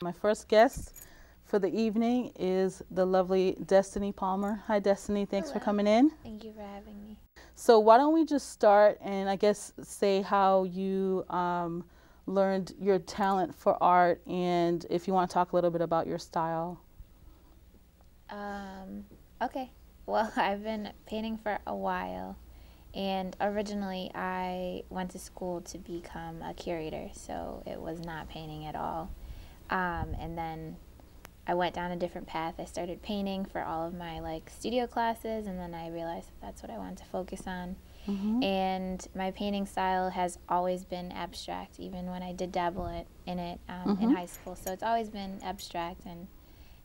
My first guest for the evening is the lovely Destiny Palmer. Hi, Destiny. Thanks Hello. for coming in. Thank you for having me. So why don't we just start and I guess say how you learned your talent for art, and if you want to talk a little bit about your style. Okay. Well, I've been painting for a while, and originally I went to school to become a curator, so it was not painting at all. And then I went down a different path. I started painting for all of my studio classes, and then I realized that that's what I wanted to focus on. And my painting style has always been abstract, even when I did dabble in it in high school. So it's always been abstract and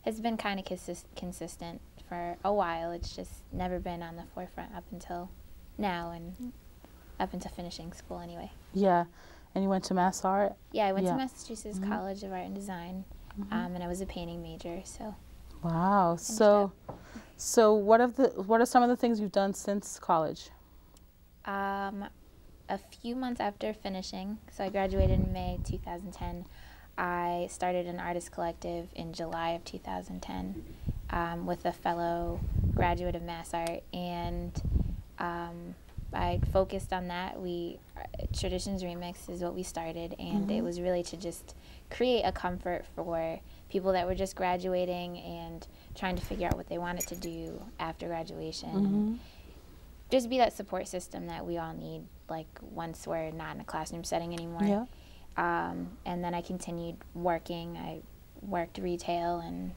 has been kind of consistent for a while. It's just never been on the forefront up until now and up until finishing school anyway. Yeah. And you went to Mass Art? Yeah, I went to Massachusetts College of Art and Design, and I was a painting major. So. Wow. So what are some of the things you've done since college? A few months after finishing, so I graduated in May 2010, I started an artist collective in July of 2010 with a fellow graduate of Mass Art, and I focused on that. Traditions Remix is what we started, and it was really to just create a comfort for people that were just graduating and trying to figure out what they wanted to do after graduation. And just be that support system that we all need, once we're not in a classroom setting anymore. Yeah. And then I continued working. I worked retail and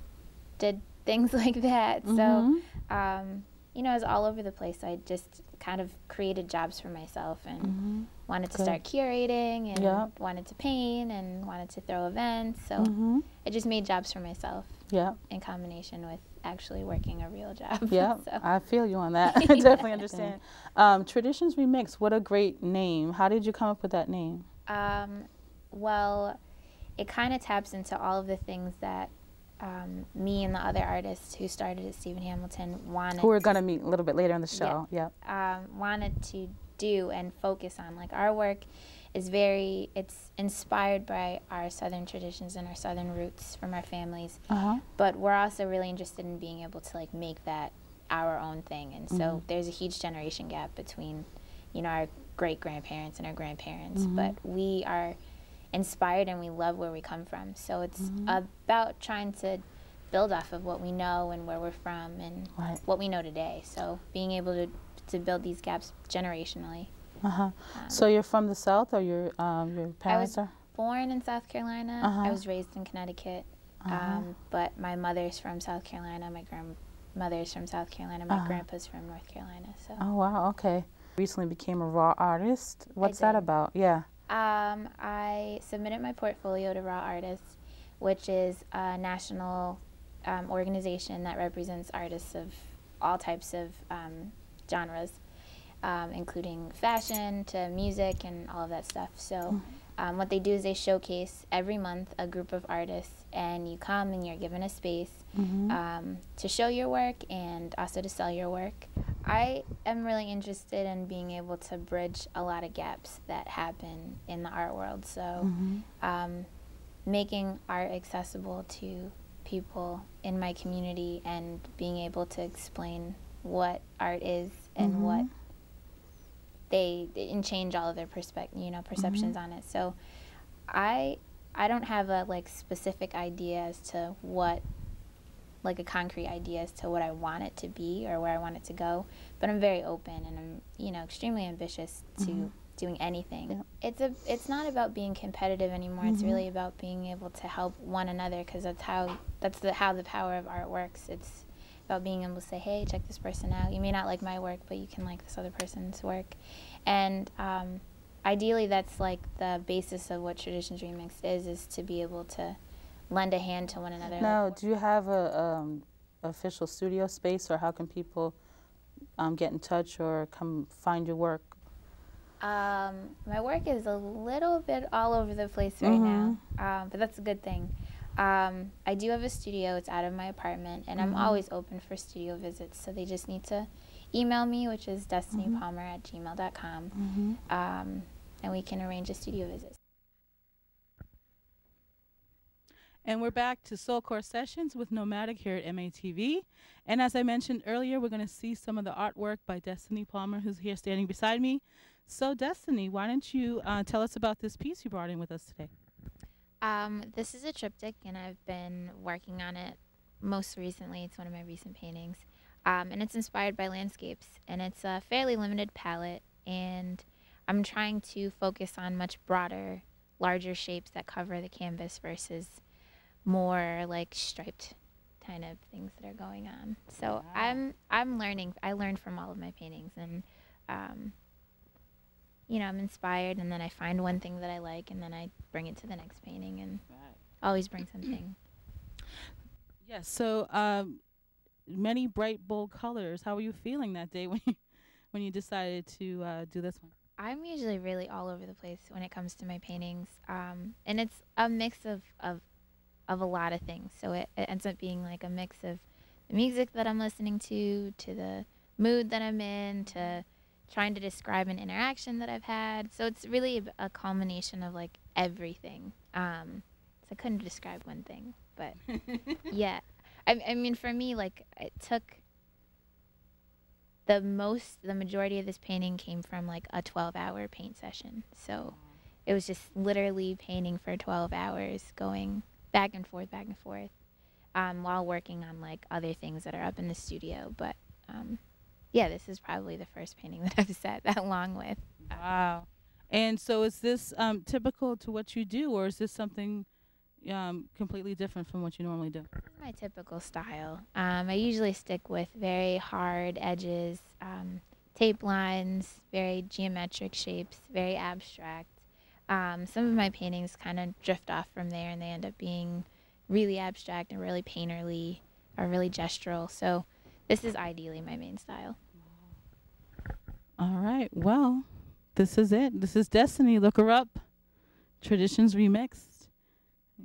did things like that. So, it was all over the place. I just kind of created jobs for myself and wanted to start curating and wanted to paint and wanted to throw events. So I just made jobs for myself in combination with actually working a real job. Yeah, So. I feel you on that. I definitely understand. Traditions Remix, what a great name. How did you come up with that name? Well, it kind of taps into all of the things that me and the other artists who started at Stephen Hamilton wanted. Who we're going to meet a little bit later in the show. Wanted to do and focus on. Our work is it's inspired by our Southern traditions and our Southern roots from our families. But we're also really interested in being able to make that our own thing. And so there's a huge generation gap between, our great-grandparents and our grandparents. But we are inspired and we love where we come from. So it's about trying to build off of what we know and where we're from and what we know today. So being able to build these gaps generationally. So you're from the South, or your parents are? I was born in South Carolina. I was raised in Connecticut. But my mother's from South Carolina. My grandmother's from South Carolina. My grandpa's from North Carolina. So. Oh, wow. Okay. Recently became a raw artist. What's that about? Yeah. I submitted my portfolio to Raw Artists, which is a national organization that represents artists of all types of genres, including fashion to music and all of that stuff. So what they do is they showcase every month a group of artists, and you come and you're given a space to show your work and also to sell your work. I am really interested in being able to bridge a lot of gaps that happen in the art world. So making art accessible to people in my community and being able to explain what art is and what and change all of their perceptions on it. So I don't have a specific idea as to what, a concrete idea as to what I want it to be or where I want it to go, but I'm very open and I'm extremely ambitious to doing anything. It's not about being competitive anymore. It's really about being able to help one another, because that's how the power of art works. It's about being able to say, hey, check this person out. You may not like my work, but you can like this other person's work. And ideally that's the basis of what Traditions Remix is to be able to lend a hand to one another. Now, do you have a official studio space, or how can people get in touch or come find your work? My work is a little bit all over the place right now, but that's a good thing. I do have a studio. It's out of my apartment, and I'm always open for studio visits, so they just need to email me, which is destinypalmer@gmail.com, and we can arrange a studio visit. And we're back to Soulkore Sessions with Nomadik here at MATV. And as I mentioned earlier, we're going to see some of the artwork by Destiny Palmer, who's here standing beside me. So, Destiny, why don't you tell us about this piece you brought in with us today? This is a triptych, and I've been working on it most recently. It's one of my recent paintings. And it's inspired by landscapes, and it's a fairly limited palette, and I'm trying to focus on much broader, larger shapes that cover the canvas versus more like striped kind of things that are going on. So Wow. I'm learning. I learned from all of my paintings, and you know, I'm inspired, and then I find one thing that I like, and then I bring it to the next painting, and Right. always bring something. Yes. So, many bright, bold colors. How were you feeling that day when you decided to do this one? I'm usually really all over the place when it comes to my paintings, and it's a mix of a lot of things. So it ends up being like a mix of the music that I'm listening to the mood that I'm in, to trying to describe an interaction that I've had. So it's really a culmination of like everything. So I couldn't describe one thing, but yeah. I mean, for me, like it took the majority of this painting came from like a 12-hour paint session. So it was just literally painting for 12 hours, going back and forth, while working on like other things that are up in the studio. But yeah, this is probably the first painting that I've sat that long with. Wow. And so, is this typical to what you do, or is this something completely different from what you normally do? This is my typical style. I usually stick with very hard edges, tape lines, very geometric shapes, very abstract. Some of my paintings kind of drift off from there, and they end up being really abstract and really painterly or really gestural. So this is ideally my main style. All right. Well, this is it. This is Destiny. Look her up. Traditions Remixed.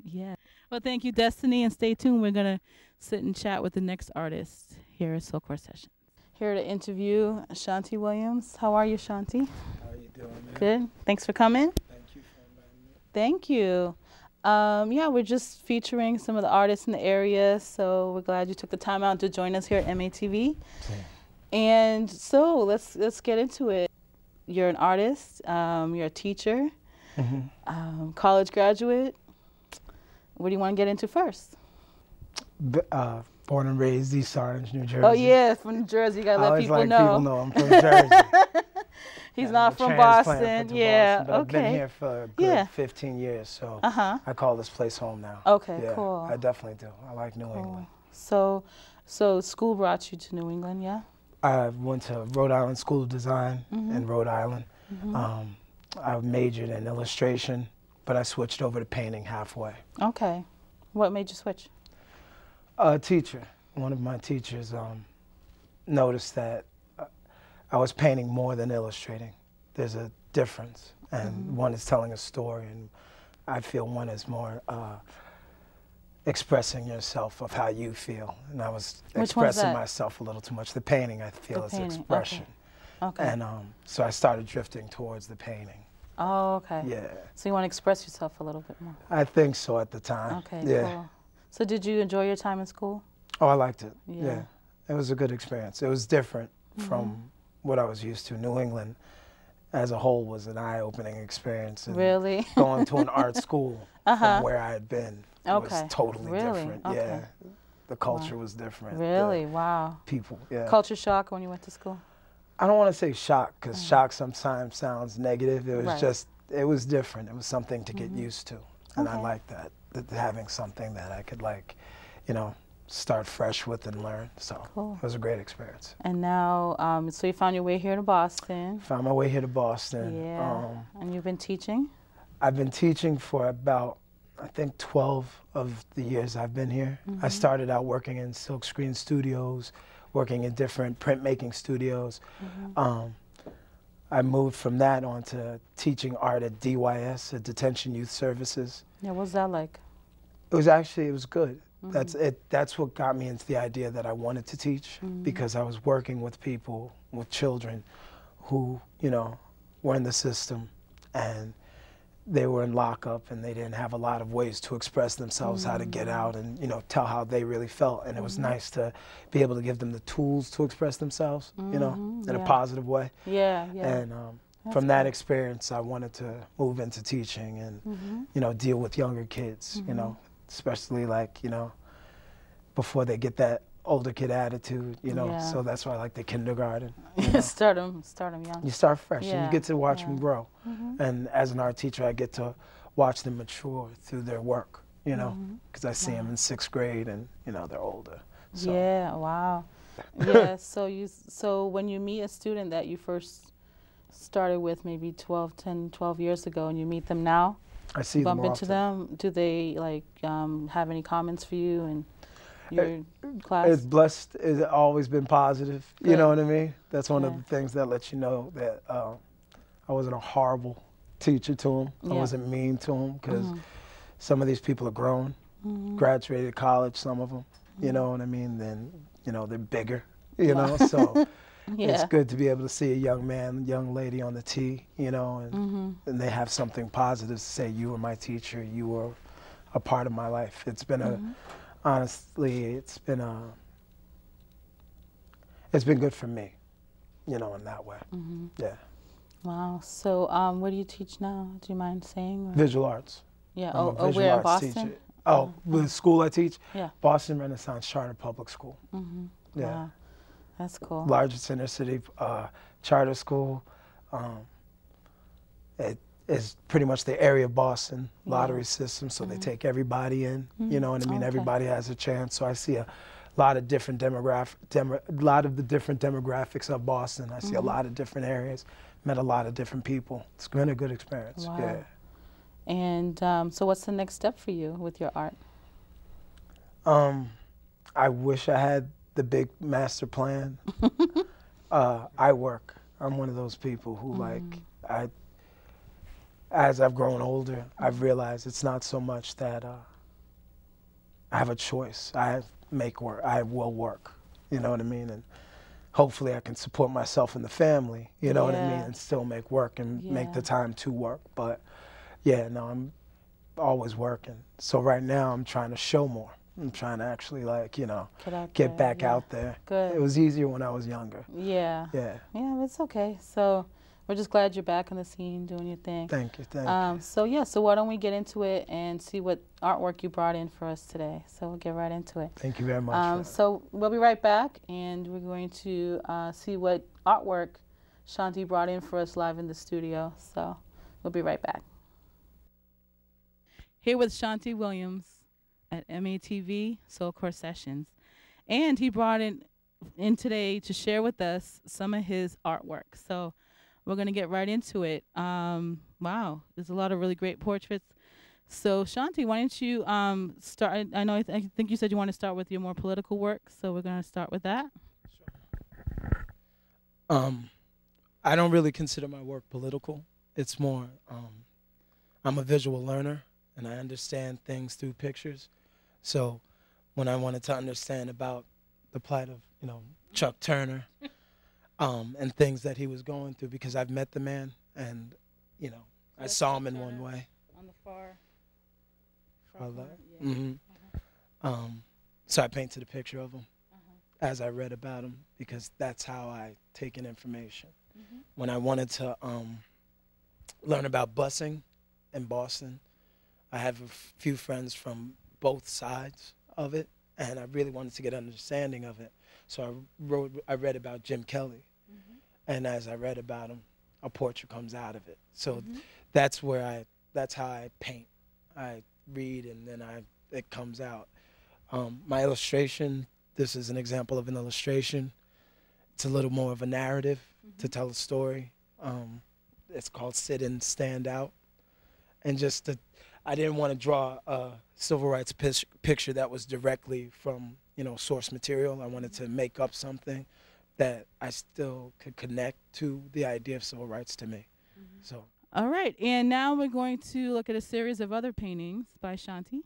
Yeah. Well, thank you, Destiny, and stay tuned. We're going to sit and chat with the next artist here at Soulkore Sessions. Here to interview Shaanti Williams. How are you, Shaanti? How are you doing, man? Good. Thanks for coming. Thank you for inviting me. Thank you. Yeah, we're just featuring some of the artists in the area, so we're glad you took the time out to join us here at MATV. Okay. And so let's get into it. You're an artist. You're a teacher. College graduate. What do you want to get into first? Born and raised East Orange, New Jersey. Oh yeah, from New Jersey. You gotta let people know. People know I'm from Jersey. He's I'm not a from transplant Boston. from Yeah. Boston, but Okay. I've been here for a good 15 years, so I call this place home now. Okay. Yeah, Cool. I definitely do. I like New England. So school brought you to New England, yeah? I went to Rhode Island School of Design in Rhode Island. I majored in illustration, but I switched over to painting halfway. Okay. What made you switch? A teacher, one of my teachers, noticed that I was painting more than illustrating. There's a difference, and one is telling a story, and I feel one is more expressing yourself of how you feel. And I was expressing myself a little too much. The painting, I feel, is expression. Okay. And so I started drifting towards the painting. Oh, okay. Yeah. So you want to express yourself a little bit more? I think so at the time. Okay, yeah. Cool. So did you enjoy your time in school? Oh, I liked it. Yeah. Yeah. It was a good experience. It was different from what I was used to. New England as a whole was an eye-opening experience. And really? Going to an art school from where I had been was totally different. Okay. Yeah. The culture was different. Really? Wow. People, yeah. Culture shock when you went to school? I don't want to say shock, because shock sometimes sounds negative. It was just, it was different. It was something to get used to. And I liked that having something that I could, like, you know, start fresh with and learn. So it was a great experience. And now, so you found your way here to Boston. Found my way here to Boston. Yeah. And you've been teaching? I've been teaching for about, I think, 12 of the years I've been here. I started out working in silkscreen studios, working in different printmaking studios. I moved from that on to teaching art at DYS, at Detention Youth Services. Yeah, what's that like? It was good. That's what got me into the idea that I wanted to teach, because I was working with people, with children who, you know, were in the system, and they were in lockup and they didn't have a lot of ways to express themselves, how to get out and, you know, tell how they really felt. And it was nice to be able to give them the tools to express themselves, you know, in a positive way. And from that experience, I wanted to move into teaching and, you know, deal with younger kids, you know, especially like, you know, before they get that older kid attitude, you know, so that's why I like the kindergarten. You know? start them young. You start fresh and you get to watch them grow. And as an art teacher, I get to watch them mature through their work, you know, because I see them in 6th grade and, you know, they're older. So. Yeah, wow. So when you meet a student that you first started with maybe 12 years ago and you meet them now, I see bump them into often. them, do they like have any comments for you and your class? It's blessed. It's always been positive. Good. You know what I mean? That's one of the things that lets you know that I wasn't a horrible teacher to them. I wasn't mean to them because some of these people are grown, graduated college, some of them, you know what I mean? Then, you know, they're bigger, you know, so it's good to be able to see a young man, young lady on the tee, you know, and they have something positive to say. You were my teacher. You were a part of my life. It's been honestly, it's been good for me, you know, in that way. Yeah. Wow. So what do you teach now? Do you mind saying? Or? Visual arts. Yeah. I'm a visual where in arts Boston? teacher. Oh, the school I teach? Yeah. Boston Renaissance Charter Public School. Yeah. Wow. That's cool. Largest inner city charter school. It is pretty much the area of Boston lottery system, so they take everybody in. You know what I mean? Everybody has a chance. So I see a lot of different demographics of Boston. I see a lot of different areas. Met a lot of different people. It's been a good experience. Wow. Yeah. And so what's the next step for you with your art? I wish I had the big master plan. I work. I'm one of those people who as I've grown older, I've realized it's not so much that I have a choice. I make work. I will work. You know what I mean? And hopefully I can support myself and the family, you know what I mean, and still make work and make the time to work. But yeah, no, I'm always working. So right now I'm trying to show more. I'm trying to actually, like, you know, get back out there. Good. It was easier when I was younger. Yeah. Yeah. Yeah, it's okay. So we're just glad you're back on the scene doing your thing. Thank you. Thank you. So yeah, so why don't we get into it and see what artwork you brought in for us today. So we'll get right into it. Thank you very much. So we'll be right back, and we're going to see what artwork Shaanti brought in for us live in the studio. So we'll be right back. Here with Shaanti Williams at MATV Soulkore Sessions. And he brought in today to share with us some of his artwork. So we're going to get right into it. Wow, there's a lot of really great portraits. So Shaanti, why don't you start? I think you said you want to start with your more political work, so we're going to start with that. Sure. I don't really consider my work political. It's more, I'm a visual learner, and I understand things through pictures. So when I wanted to understand about the plight of, you know, Chuck Turner and things that he was going through, because I've met the man and, you know, I saw him in one way. On the far so I painted a picture of him as I read about him, because that's how I take in information. When I wanted to learn about busing in Boston, I have a few friends from both sides of it, and I really wanted to get an understanding of it. So I read about Jim Kelly, and as I read about him, a portrait comes out of it. So that's how I paint. I read, and then it comes out. My illustration, this is an example of an illustration. It's a little more of a narrative to tell a story. It's called Sit and Stand Out. And I didn't want to draw a civil rights picture that was directly from, you know, source material. I wanted to make up something that I still could connect to the idea of civil rights to me. So. All right, and now we're going to look at a series of other paintings by Shaanti.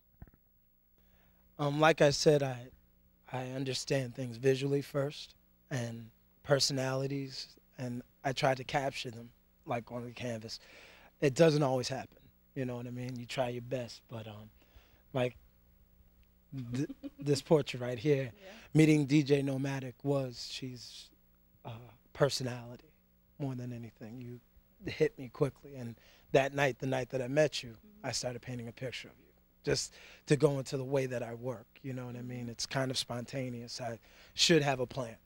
Like I said, I understand things visually first, and personalities, and I try to capture them, like on the canvas. It doesn't always happen. You know what I mean? You try your best, but like this portrait right here, meeting DJ Nomadik she's personality more than anything. You hit me quickly, and that night, the night that I met you, I started painting a picture of you, just to go into the way that I work. You know what I mean? It's kind of spontaneous. I should have a plan.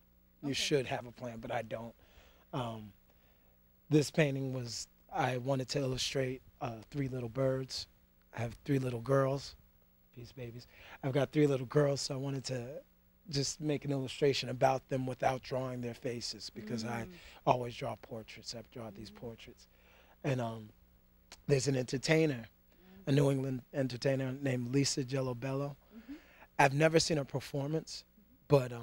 You should have a plan, but I don't. This painting was, I wanted to illustrate 3 little birds. I have 3 little girls. Peace, babies. I've got 3 little girls, so I wanted to just make an illustration about them without drawing their faces, because I always draw portraits. I've drawn these portraits. And there's an entertainer, a New England entertainer named Lisa Jellobello. I've never seen her performance, but I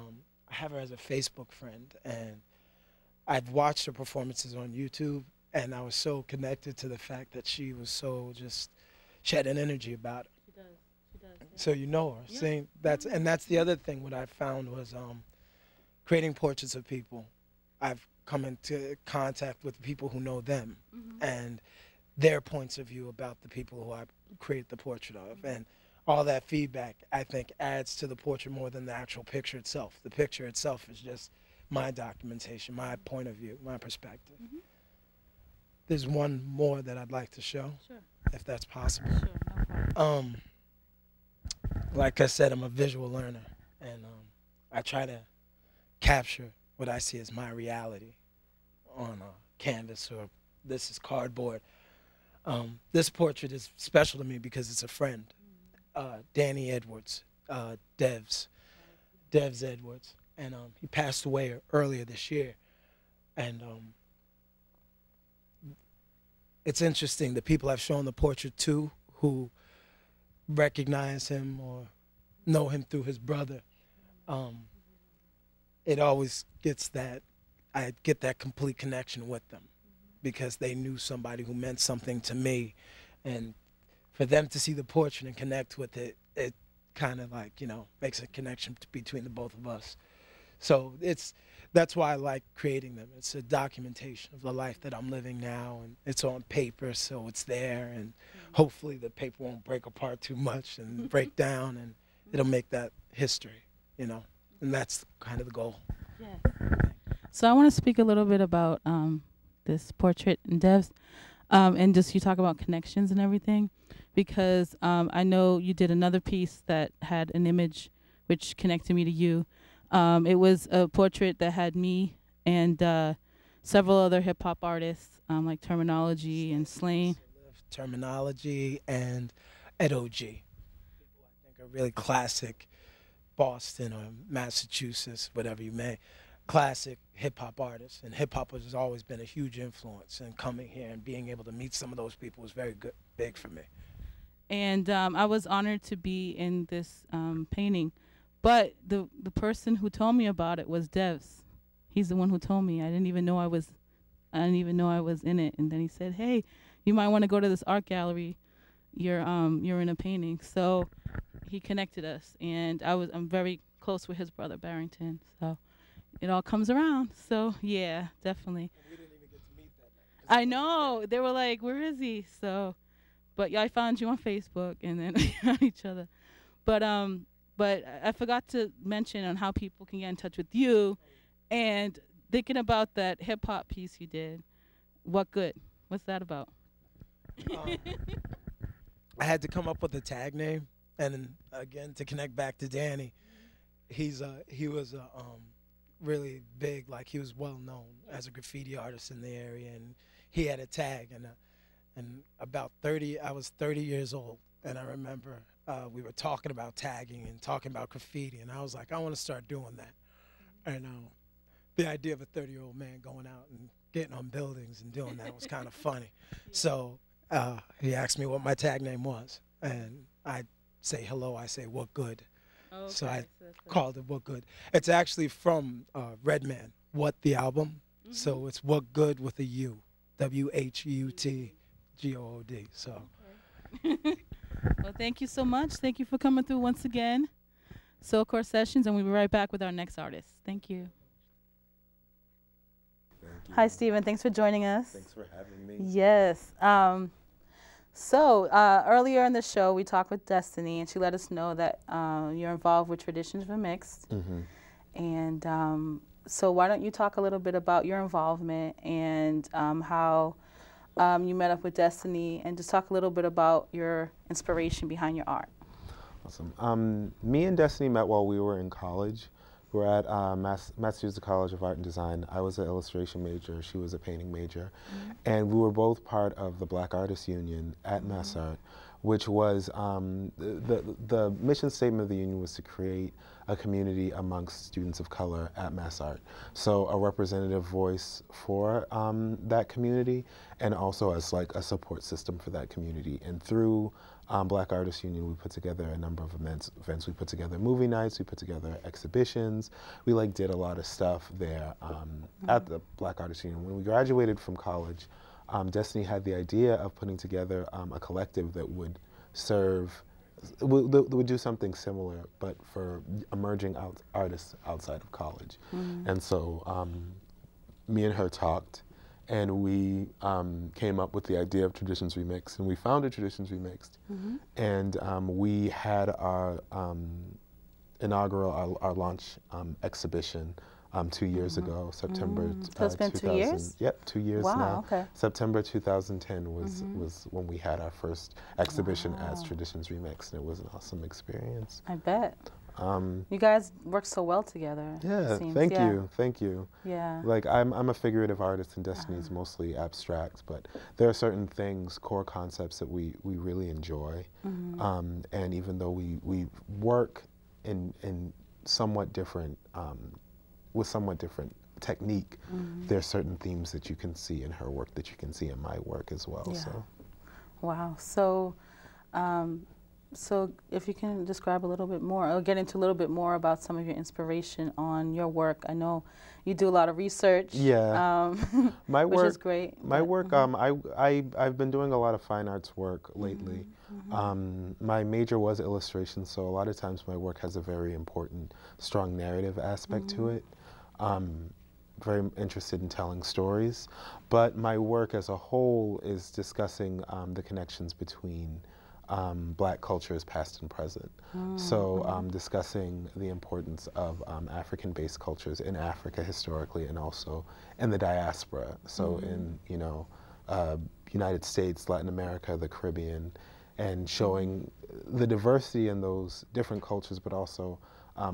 have her as a Facebook friend, and I've watched her performances on YouTube, and I was so connected to the fact that she was so just, she had an energy about her. She does. Yeah. So you know her. Yeah. Seeing that's the other thing. What I found was creating portraits of people. I've come into contact with people who know them, and their points of view about the people who I created the portrait of, and all that feedback, I think, adds to the portrait more than the actual picture itself. The picture itself is just my documentation, my point of view, my perspective. There's one more that I'd like to show, if that's possible. Sure, no problem. Like I said, I'm a visual learner, and I try to capture what I see as my reality on a canvas, or this is cardboard. This portrait is special to me because it's a friend, Danny Edwards, Devs Edwards, and he passed away earlier this year. And it's interesting, the people I've shown the portrait to who recognize him or know him through his brother, it always gets that, I get that complete connection with them, because they knew somebody who meant something to me. And for them to see the portrait and connect with it, it kind of like, you know, makes a connection between the both of us. So that's why I like creating them. It's a documentation of the life that I'm living now, and it's on paper, so it's there, and hopefully the paper won't break apart too much and break down, and it'll make that history, you know, and that's kind of the goal. Yeah. So I want to speak a little bit about this portrait and Devs, and just you talk about connections and everything, because I know you did another piece that had an image which connected me to you. It was a portrait that had me and several other hip-hop artists, like Terminology and Slain. Terminology and EDOG. People I think are really classic Boston or Massachusetts, whatever you may, classic hip-hop artists. And hip-hop has always been a huge influence, and coming here and being able to meet some of those people was very big for me. And I was honored to be in this painting. But the person who told me about it was Devs. He's the one who told me. I didn't even know I was in it. And then he said, "Hey, you might want to go to this art gallery. You're in a painting." So he connected us, and I'm very close with his brother Barrington. So it all comes around. So yeah, definitely. And we didn't even get to meet that night. I know. They were like, "Where is he?" So, but yeah, I found you on Facebook, and then we found each other. But I forgot to mention on how people can get in touch with you, and thinking about that hip hop piece you did. What good? What's that about? I had to come up with a tag name, and again to connect back to Danny, he was really big, like he was well known as a graffiti artist in the area, and he had a tag, and about 30, I was 30 years old, and I remember we were talking about tagging and talking about graffiti, and I was like, I want to start doing that. And the idea of a 30-year-old man going out and getting on buildings and doing that was kind of funny. So he asked me what my tag name was, and I say hello, I say what good. Okay, so I called it What Good. It's actually from Redman, What the album. So it's What Good with a U, WHUTGOOD. So. Okay. Well, thank you so much. Thank you for coming through once again. Soulkore Sessions, and we'll be right back with our next artist. Thank you. Thank you. Hi, Stephen. Thanks for joining us. Thanks for having me. Yes. So earlier in the show, we talked with Destiny, and she let us know that you're involved with Traditions Remixed. And so why don't you talk a little bit about your involvement and how you met up with Destiny, and just talk a little bit about your inspiration behind your art. Awesome. Me and Destiny met while we were in college. We were at Massachusetts College of Art and Design. I was an illustration major, she was a painting major. And we were both part of the Black Artists Union at MassArt, which was, the mission statement of the union was to create a community amongst students of color at MassArt. So a representative voice for that community, and also as like a support system for that community. And through Black Artists Union, we put together a number of events. We put together movie nights, we put together exhibitions. We like did a lot of stuff there at the Black Artists Union. When we graduated from college, Destiny had the idea of putting together a collective that would serve, would do something similar, but for emerging artists outside of college. And so me and her talked, and we came up with the idea of Traditions Remixed, and we founded Traditions Remixed. And we had our inaugural, our launch exhibition 2 years ago, September. So it's been 2 years? Yep, 2 years wow, now. Okay. September 2010 was when we had our first exhibition as Traditions Remixed, and it was an awesome experience. I bet. You guys work so well together. Yeah, thank you. Yeah. Like I'm a figurative artist, and Destiny's mostly abstract, but there are certain things, core concepts that we really enjoy. And even though we work in somewhat different, with somewhat different technique, there's certain themes that you can see in her work that you can see in my work as well. Yeah. So. Wow. So. So if you can describe a little bit more, or get into a little bit more about some of your inspiration on your work. I know you do a lot of research. Yeah. My work, which is great. My work, I've been doing a lot of fine arts work lately. My major was illustration, so a lot of times my work has a very important, strong narrative aspect to it. Very interested in telling stories, but my work as a whole is discussing the connections between Black cultures past and present. So discussing the importance of African-based cultures in Africa historically, and also in the diaspora. So in, you know, United States, Latin America, the Caribbean, and showing the diversity in those different cultures, but also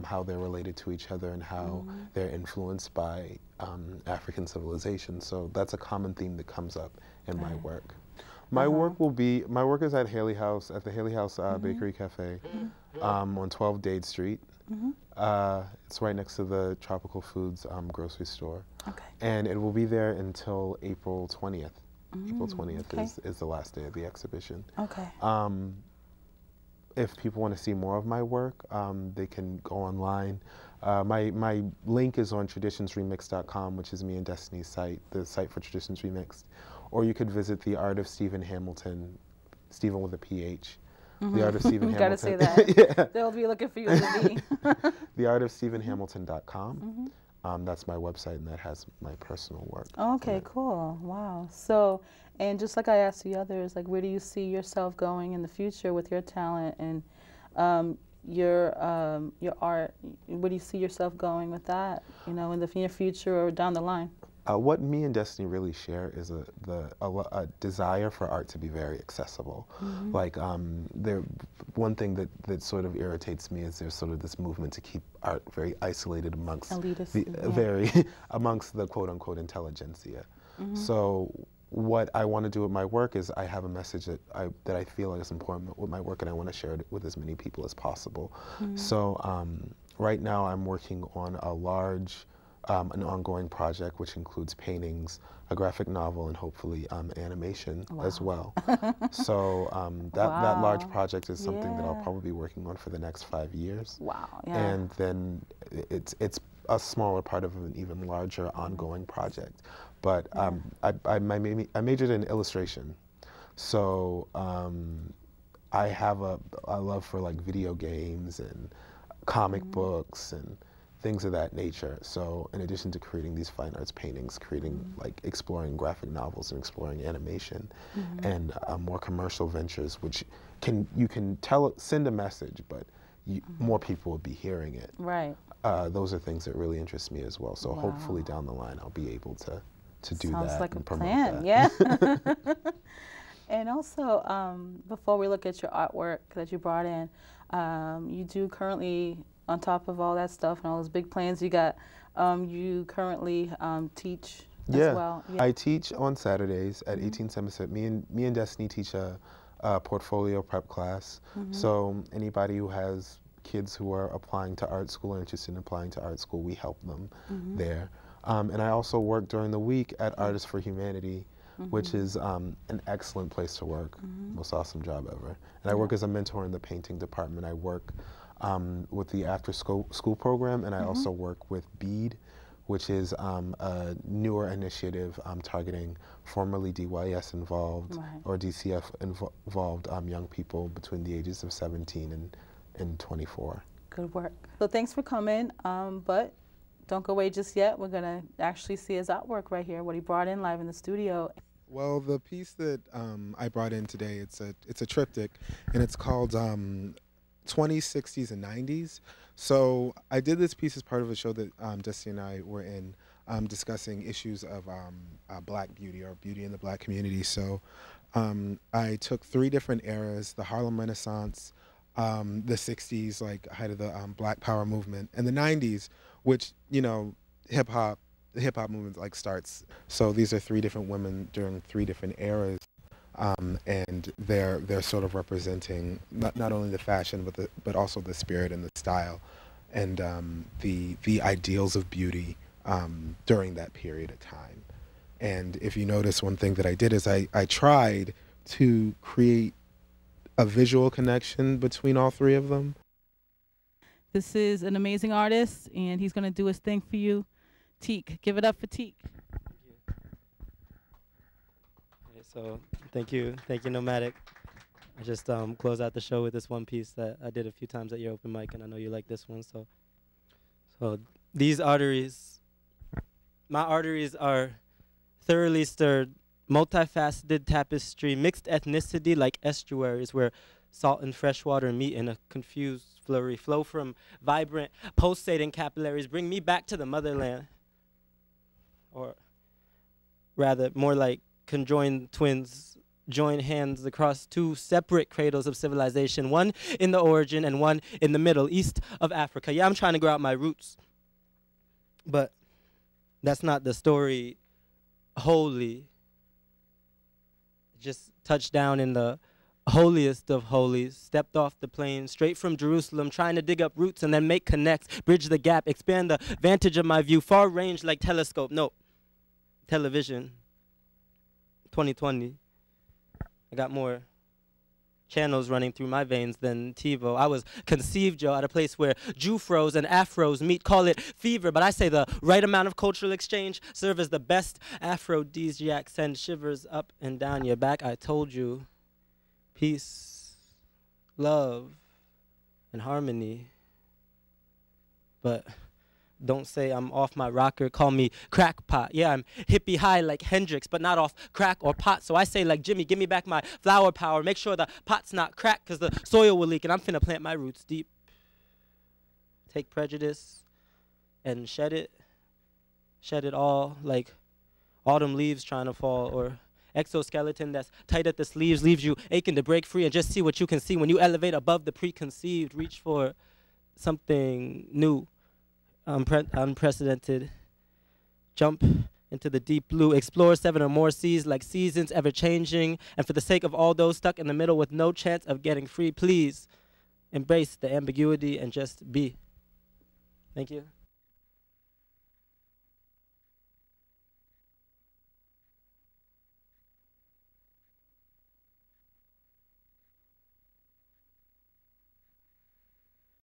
how they're related to each other and how they're influenced by African civilization. So that's a common theme that comes up in my work. My work is at Haley House, at the Haley House Bakery Cafe on 12 Dade Street. It's right next to the Tropical Foods grocery store. Okay. And it will be there until April 20th. April 20th is the last day of the exhibition. Okay. If people want to see more of my work, they can go online. My link is on traditionsremixed.com, which is me and Destiny's site, the site for Traditions Remixed. Or you could visit the Art of Stephen Hamilton, Stephen with a PH. The Art of Stephen Hamilton. Gotta say that. Yeah. They'll be looking for you as a B. theartofstephenhamilton.com. That's my website, and that has my personal work. Okay, cool. Wow. So, and just like I asked the others, like, where do you see yourself going in the future with your talent and your art? Where do you see yourself going with that? You know, in the near future or down the line? What me and Destiny really share is a desire for art to be very accessible. Like, one thing that sort of irritates me is there's sort of this movement to keep art very isolated amongst amongst the quote unquote intelligentsia. So what I want to do with my work is I have a message that I feel is important with my work, and I want to share it with as many people as possible. So right now I'm working on a large an ongoing project which includes paintings, a graphic novel, and hopefully animation as well. So that large project is something that I'll probably be working on for the next 5 years. Wow. Yeah. And then it's a smaller part of an even larger ongoing project. But I majored in illustration, so I have a love for like video games and comic books and things of that nature. So in addition to creating these fine arts paintings, creating like exploring graphic novels and exploring animation and more commercial ventures, which you can send a message, but more people will be hearing it. Right. Those are things that really interest me as well. So hopefully down the line I'll be able to do that. Sounds like and a promote plan, that. yeah. And also, before we look at your artwork that you brought in, you do currently, on top of all that stuff and all those big plans you got, you currently teach as well. Yeah. I teach on Saturdays at 18 Somerset. Me and Destiny teach a portfolio prep class. So anybody who has kids who are applying to art school or interested in applying to art school, we help them there. And I also work during the week at Artists for Humanity, which is an excellent place to work. Most awesome job ever. And I work as a mentor in the painting department. I work with the after school program, and I also work with BEAD, which is a newer initiative targeting formerly DYS involved or DCF involved young people between the ages of 17 and 24. Good work. So thanks for coming, but don't go away just yet. We're gonna actually see his artwork right here, what he brought in live in the studio. Well, the piece that I brought in today, it's a triptych, and it's called 20s, 60s, and 90s. So I did this piece as part of a show that Destiny and I were in, discussing issues of Black beauty or beauty in the Black community. So I took 3 different eras: the Harlem Renaissance, the 60s, like height of the Black Power movement, and the 90s, which, you know, the hip hop movement like starts. So these are 3 different women during 3 different eras, and they're sort of representing not only the fashion but also the spirit and the style, and the ideals of beauty during that period of time. And if you notice, one thing that I did is I tried to create a visual connection between all 3 of them. This is an amazing artist, and he's gonna do his thing for you. Teake, give it up for Teake. Okay, so thank you, Nomadik. I just close out the show with this one piece that I did a few times at your open mic, and I know you like this one. So these arteries, my arteries are thoroughly stirred, multifaceted tapestry, mixed ethnicity like estuaries where salt and fresh water meet in a confused flurry, flow from vibrant, pulsating capillaries, bring me back to the motherland. Or rather, more like conjoined twins, join hands across 2 separate cradles of civilization, one in the origin and one in the middle, east of Africa. Yeah, I'm trying to grow out my roots, but that's not the story wholly. Just touched down in the holiest of holies, stepped off the plane, straight from Jerusalem, trying to dig up roots and then make connects, bridge the gap, expand the vantage of my view, far range like telescope, no, television, 2020. I got more channels running through my veins than TiVo. I was conceived, yo, at a place where Jufros and Afros meet, call it fever, but I say the right amount of cultural exchange serve as the best aphrodisiac, send shivers up and down your back. I told you, peace, love, and harmony. But don't say I'm off my rocker, call me crackpot. Yeah, I'm hippie high like Hendrix, but not off crack or pot. So I say like Jimmy, give me back my flower power. Make sure the pot's not cracked, cause the soil will leak, and I'm finna plant my roots deep. Take prejudice and shed it all like autumn leaves trying to fall, or exoskeleton that's tight at the sleeves leaves you aching to break free, and just see what you can see when you elevate above the preconceived. Reach for something new, unprecedented. Jump into the deep blue, explore 7 or more seas like seasons ever changing, and for the sake of all those stuck in the middle with no chance of getting free, please embrace the ambiguity and just be. Thank you.